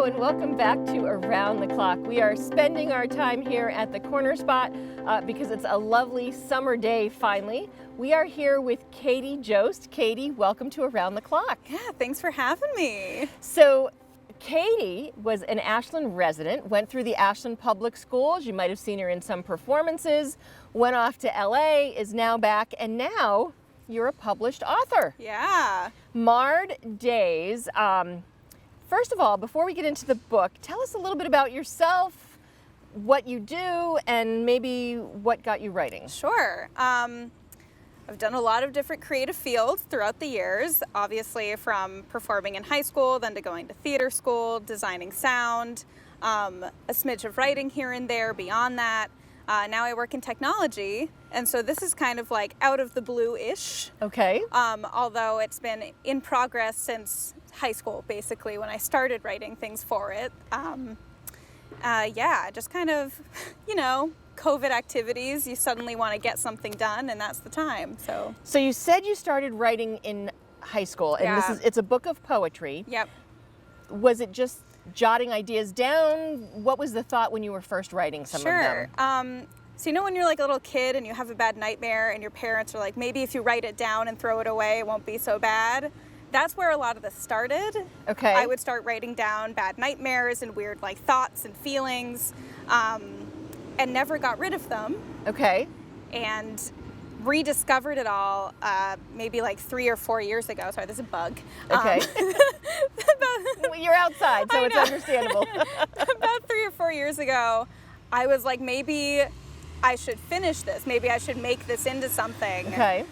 and welcome back to Around the Clock. We are spending our time here at the corner spot because it's a lovely summer day finally. We are here with Katie Jost. Katie, welcome to Around the Clock. Yeah, thanks for having me. So Katie was an Ashland resident, went through the Ashland Public Schools. You might have seen her in some performances, went off to LA, is now back, and now you're a published author. Yeah. Marred Days. First of all, before we get into the book, tell us a little bit about yourself, what you do, and maybe what got you writing. Sure. I've done a lot of different creative fields throughout the years, obviously from performing in high school, then to going to theater school, designing sound, a smidge of writing here and there beyond that. Now I work in technology, and so this is kind of like out of the blue-ish. Okay. Although it's been in progress since high school, basically, when I started writing things for it. Yeah, just kind of, COVID activities, you suddenly want to get something done, and that's the time. So you said you started writing in high school, and Yeah. it's a book of poetry. Yep. Was it just jotting ideas down? What was the thought when you were first writing some of them? Sure. So when you're like a little kid and you have a bad nightmare and your parents are like, maybe if you write it down and throw it away, it won't be so bad. That's where a lot of this started. Okay. I would start writing down bad nightmares and weird thoughts and feelings, and never got rid of them. Okay. And rediscovered it all maybe 3 or 4 years ago. Sorry, there's a bug. Okay. Well, you're outside, so I it's know. understandable. About 3 or 4 years ago, I was like, maybe I should finish this. Maybe I should make this into something. Okay.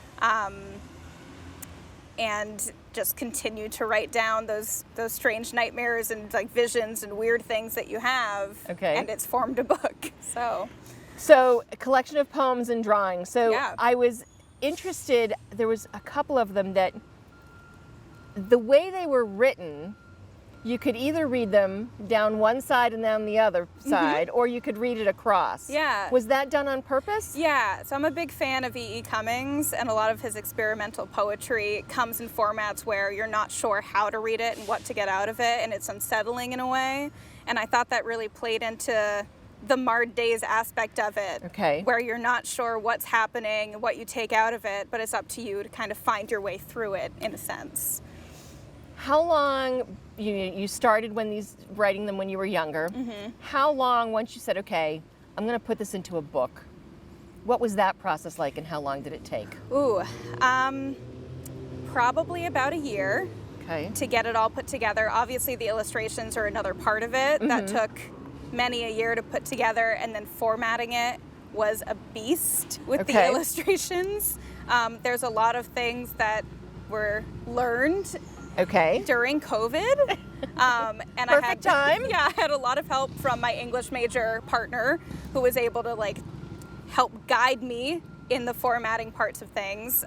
And just continue to write down those strange nightmares and visions and weird things that you have. Okay. And it's formed a book. So a collection of poems and drawings. So Yeah. I was interested, there was a couple of them that the way they were written, you could either read them down one side and down the other side, or you could read it across. Yeah. Was that done on purpose? Yeah, so I'm a big fan of E.E. Cummings, and a lot of his experimental poetry comes in formats where you're not sure how to read it and what to get out of it, and it's unsettling in a way. And I thought that really played into the Marred Days aspect of it, Okay. where you're not sure what's happening and what you take out of it, but it's up to you to kind of find your way through it, in a sense. How long, you started writing them when you were younger. How long, once you said, okay, I'm going to put this into a book, what was that process like and how long did it take? Ooh, probably about a year. Okay. To get it all put together. Obviously the illustrations are another part of it. That took many a year to put together, and then formatting it was a beast with the illustrations. There's a lot of things that were learned during COVID. And Perfect time. Yeah, I had a lot of help from my English major partner who was able to help guide me in the formatting parts of things,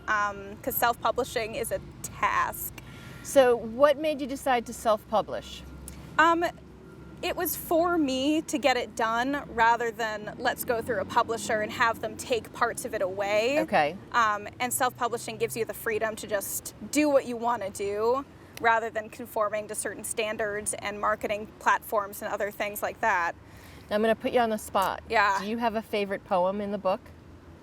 because self-publishing is a task. So what made you decide to self-publish? It was for me to get it done rather than let's go through a publisher and have them take parts of it away. Okay. And self-publishing gives you the freedom to just do what you want to do rather than conforming to certain standards and marketing platforms and other things like that. Now I'm going to put you on the spot. Yeah. Do you have a favorite poem in the book?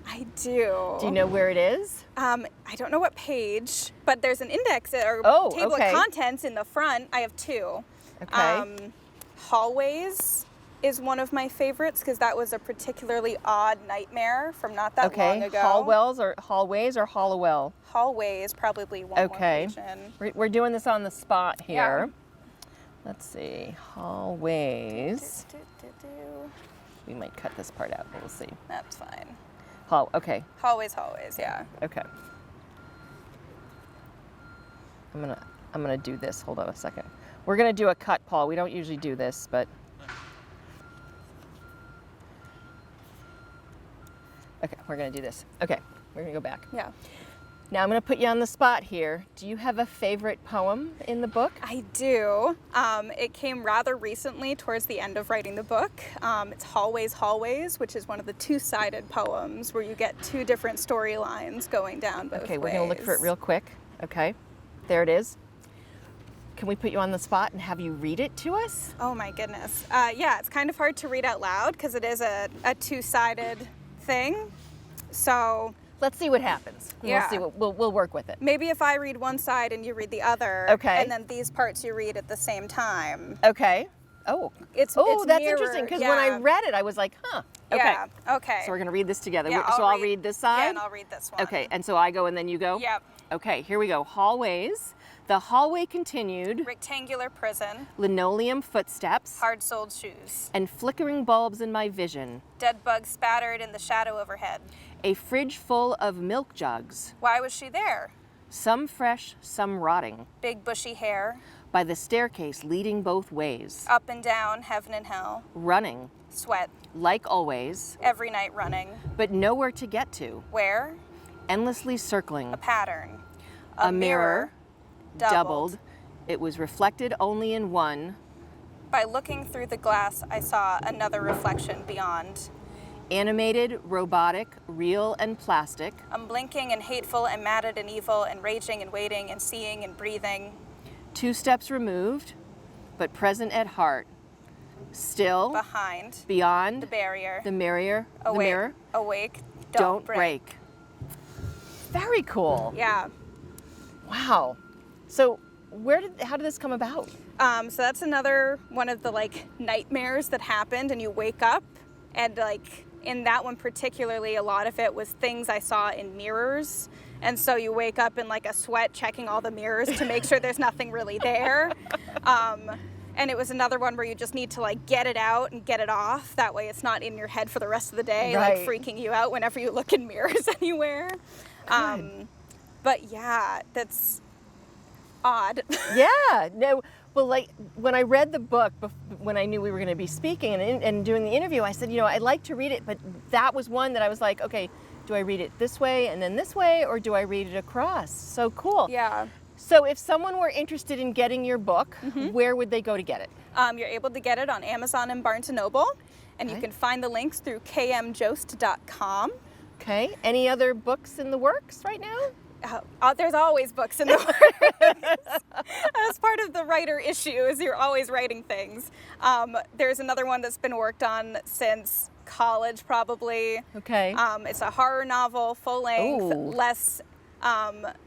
I do. Do you know where it is? I don't know what page, but there's an index or table of contents in the front. I have 2. Okay. Hallways is one of my favorites because that was a particularly odd nightmare from not that long ago. Hallways or Hollowell? Hallway is probably one more page in. We're doing this on the spot here. Yeah. Let's see. Hallways. We might cut this part out, but we'll see. That's fine. Okay. Hallways, yeah. Okay. I'm gonna do this. Hold on a second. We're gonna do a cut, Paul. We don't usually do this, but okay, we're gonna do this. Okay, we're gonna go back. Yeah. Now I'm gonna put you on the spot here. Do you have a favorite poem in the book? I do. It came rather recently towards the end of writing the book. It's Hallways, which is one of the 2-sided poems where you get 2 different storylines going down both ways. Okay, we're gonna look for it real quick. Okay, there it is. can we put you on the spot and have you read it to us? Oh my goodness. Yeah, it's kind of hard to read out loud because it is a two-sided thing. So Let's see what happens. Yeah. We'll see what we'll work with it. maybe if I read one side and you read the other, Okay. and then these parts you read at the same time. Okay. Oh. It's That's mirror- interesting because when I yeah. read it, I was like, huh. Okay. Yeah. Okay. So we're gonna read this together. Yeah, I'll read this side. Yeah, and I'll read this one. Okay. And so I go and then you go. Yep. Okay. Here we go. Hallways. The hallway continued. Rectangular prison. Linoleum footsteps. Hard-soled shoes. And flickering bulbs in my vision. Dead bugs spattered in the shadow overhead. A fridge full of milk jugs. Why was she there? Some fresh, some rotting. Big bushy hair. By the staircase leading both ways. Up and down, heaven and hell. Running. Sweat. Like always. Every night running. But nowhere to get to. Where? Endlessly circling. A pattern. A mirror. Doubled. It was reflected only in one. By looking through the glass, I saw another reflection beyond. Animated, robotic, real and plastic. Unblinking and hateful and matted and evil and raging and waiting and seeing and breathing. 2 steps removed, but present at heart. Still, Behind. beyond, The barrier. the mirror, the Awake. mirror. Awake. Don't break. Very cool. Yeah. Wow. So how did this come about? So that's another one of the like nightmares that happened, and you wake up, and like in that one particularly, a lot of it was things I saw in mirrors. And so you wake up in like a sweat checking all the mirrors to make sure there's nothing really there. And it was another one where you just need to like get it out and get it off. That way it's not in your head for the rest of the day, Right. like freaking you out whenever you look in mirrors anywhere. But yeah, that's odd. Yeah. No. Well, like when I read the book, when I knew we were going to be speaking and doing the interview, I said, I'd like to read it, but that was one that I was like, okay, do I read it this way and then this way, or do I read it across? So cool. Yeah. So if someone were interested in getting your book, where would they go to get it? You're able to get it on Amazon and Barnes & Noble, and you Okay. can find the links through kmjost.com. Okay. Any other books in the works right now? There's always books in the works. That's part of the writer issue, is you're always writing things. There's another one that's been worked on since college, probably. Okay. It's a horror novel, full length, Ooh. less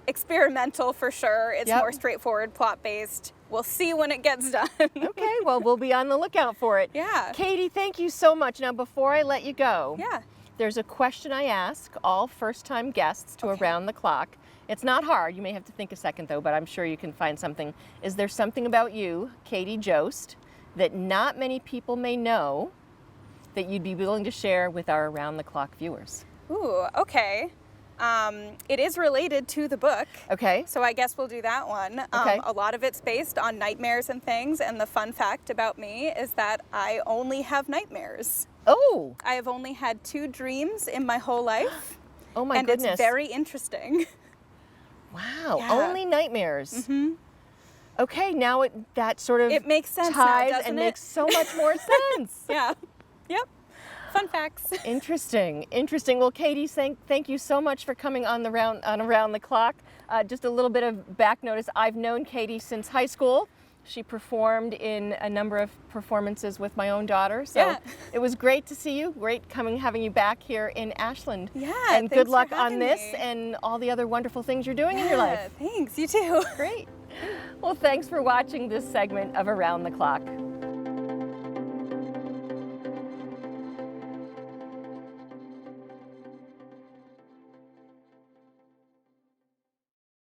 experimental for sure. It's Yep. more straightforward, plot based. We'll see when it gets done. Okay. Well, we'll be on the lookout for it. Yeah. Katie, thank you so much. Now, before I let you go, Yeah. there's a question I ask all first-time guests to Okay. Around the Clock. It's not hard. You may have to think a second, though, but I'm sure you can find something. Is there something about you, Katie Jost, that not many people may know that you'd be willing to share with our Around the Clock viewers? Ooh, okay. It is related to the book. Okay. So I guess we'll do that one. Okay. A lot of it's based on nightmares and things, and the fun fact about me is that I only have nightmares. Oh, I have only had 2 dreams in my whole life, oh my and goodness. it's very interesting. Wow, Yeah. only nightmares. Mm-hmm. Okay, now that sort of It makes sense now, ties doesn't and it? makes so much more sense. Yeah. Yep. Fun facts. Interesting. Well, Katie, thank you so much for coming on Around the Clock. Just a little bit of back notice. I've known Katie since high school. She performed in a number of performances with my own daughter. So Yeah. it was great to see you. Great having you back here in Ashland. Yeah, And good thanks for luck on having this me. and all the other wonderful things you're doing in your life. Thanks. You too. Great. Well, thanks for watching this segment of Around the Clock.